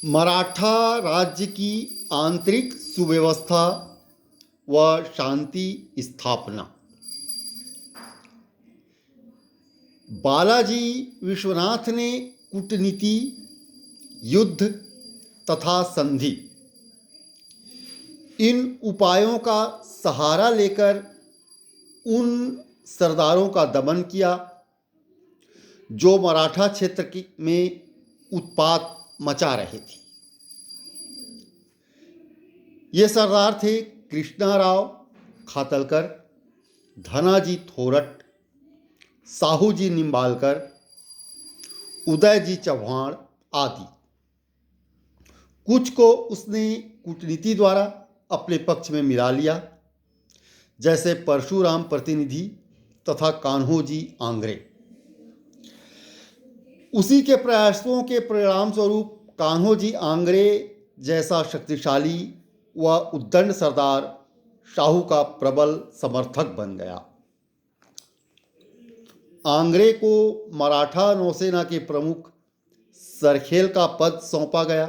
मराठा राज्य की आंतरिक सुव्यवस्था व शांति स्थापना। बालाजी विश्वनाथ ने कूटनीति, युद्ध तथा संधि इन उपायों का सहारा लेकर उन सरदारों का दमन किया जो मराठा क्षेत्र में उत्पात मचा रहे थे। ये सरदार थे कृष्णाराव खातलकर, धनाजी थोरट, साहूजी निम्बालकर, उदयजी चौहान आदि। कुछ को उसने कूटनीति द्वारा अपने पक्ष में मिला लिया, जैसे परशुराम प्रतिनिधि तथा कान्होजी आंग्रे। उसी के प्रयासों के परिणाम स्वरूप कान्होजी आंग्रे जैसा शक्तिशाली व उद्दंड सरदार शाहू का प्रबल समर्थक बन गया। आंग्रे को मराठा नौसेना के प्रमुख सरखेल का पद सौंपा गया।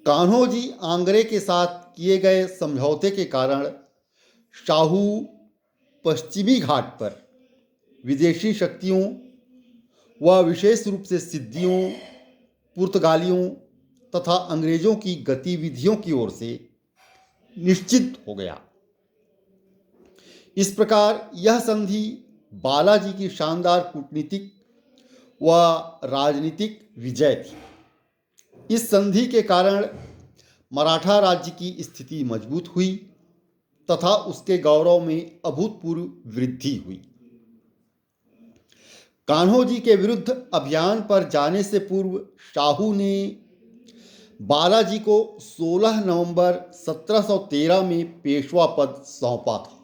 कान्होजी आंग्रे के साथ किए गए समझौते के कारण शाहू पश्चिमी घाट पर विदेशी शक्तियों व विशेष रूप से सिद्दियों, पुर्तगालियों तथा अंग्रेजों की गतिविधियों की ओर से निश्चित हो गया। इस प्रकार यह संधि बालाजी की शानदार कूटनीतिक व राजनीतिक विजय थी। इस संधि के कारण मराठा राज्य की स्थिति मजबूत हुई तथा उसके गौरव में अभूतपूर्व वृद्धि हुई। कान्होजी के विरुद्ध अभियान पर जाने से पूर्व शाहू ने बालाजी को 16 नवंबर 1713 में पेशवा पद सौंपा था।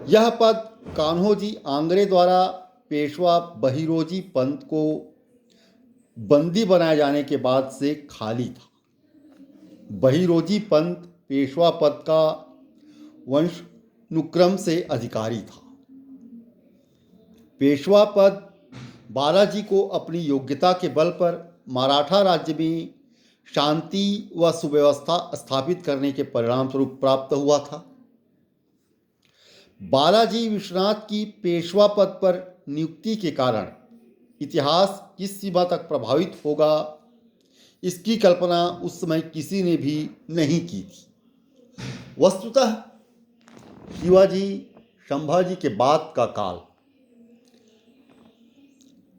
यह पद कान्होजी आंग्रे द्वारा पेशवा बहिरोजी पंत को बंदी बनाए जाने के बाद से खाली था। बहिरोजी पंत पेशवा पद का वंशानुक्रम से अधिकारी था। पेशवा पद बालाजी को अपनी योग्यता के बल पर मराठा राज्य में शांति व सुव्यवस्था स्थापित करने के परिणाम स्वरूप प्राप्त हुआ था। बालाजी विश्वनाथ की पेशवा पद पर नियुक्ति के कारण इतिहास किस सीमा तक प्रभावित होगा, इसकी कल्पना उस समय किसी ने भी नहीं की थी। वस्तुतः शिवाजी संभाजी के बाद का काल,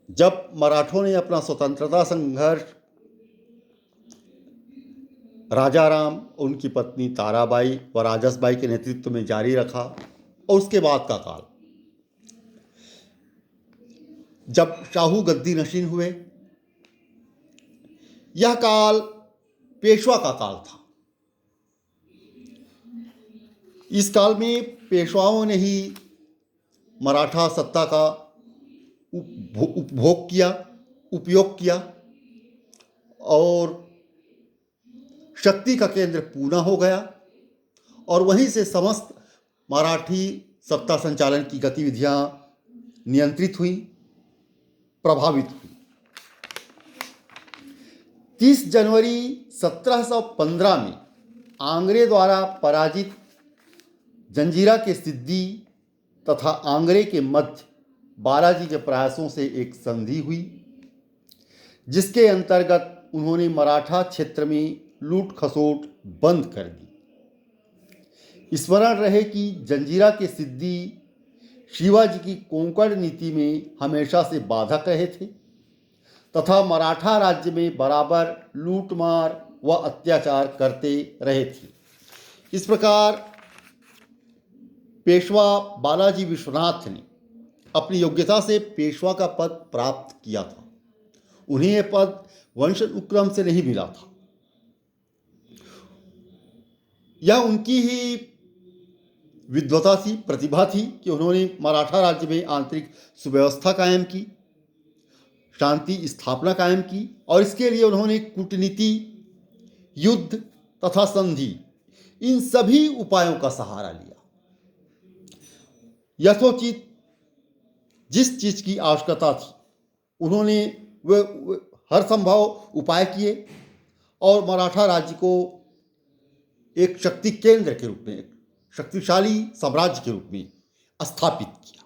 जब मराठों ने अपना स्वतंत्रता संघर्ष राजाराम, उनकी पत्नी ताराबाई व राजसबाई के नेतृत्व में जारी रखा, और उसके बाद का काल जब शाहू गद्दी नशीन हुए, यह काल पेशवा का काल था। इस काल में पेशवाओं ने ही मराठा सत्ता का उपभोग किया, उपयोग किया और शक्ति का केंद्र पूना हो गया, और वहीं से समस्त मराठी सत्ता संचालन की गतिविधियां नियंत्रित हुई, प्रभावित हुई। 30 जनवरी 1715 में आंग्रे द्वारा पराजित जंजीरा के सिद्दी तथा आंग्रे के मध्य बालाजी के प्रयासों से एक संधि हुई, जिसके अंतर्गत उन्होंने मराठा क्षेत्र में लूट खसोट बंद कर दी। स्मरण रहे कि जंजीरा के सिद्दी शिवाजी की कोंकण नीति में हमेशा से बाधक रहे थे तथा मराठा राज्य में बराबर लूटमार व अत्याचार करते रहे थे। इस प्रकार पेशवा बालाजी विश्वनाथ ने अपनी योग्यता से पेशवा का पद प्राप्त किया था। उन्हें यह पद वंशानुक्रम से नहीं मिला था। यह उनकी ही विद्वता थी, प्रतिभा थी कि उन्होंने मराठा राज्य में आंतरिक सुव्यवस्था कायम की, शांति स्थापना कायम की, और इसके लिए उन्होंने कूटनीति, युद्ध तथा संधि इन सभी उपायों का सहारा लिया। यथोचित जिस चीज की आवश्यकता थी उन्होंने वे हर संभव उपाय किए और मराठा राज्य को एक शक्ति केंद्र के रूप में, एक शक्तिशाली साम्राज्य के रूप में स्थापित किया।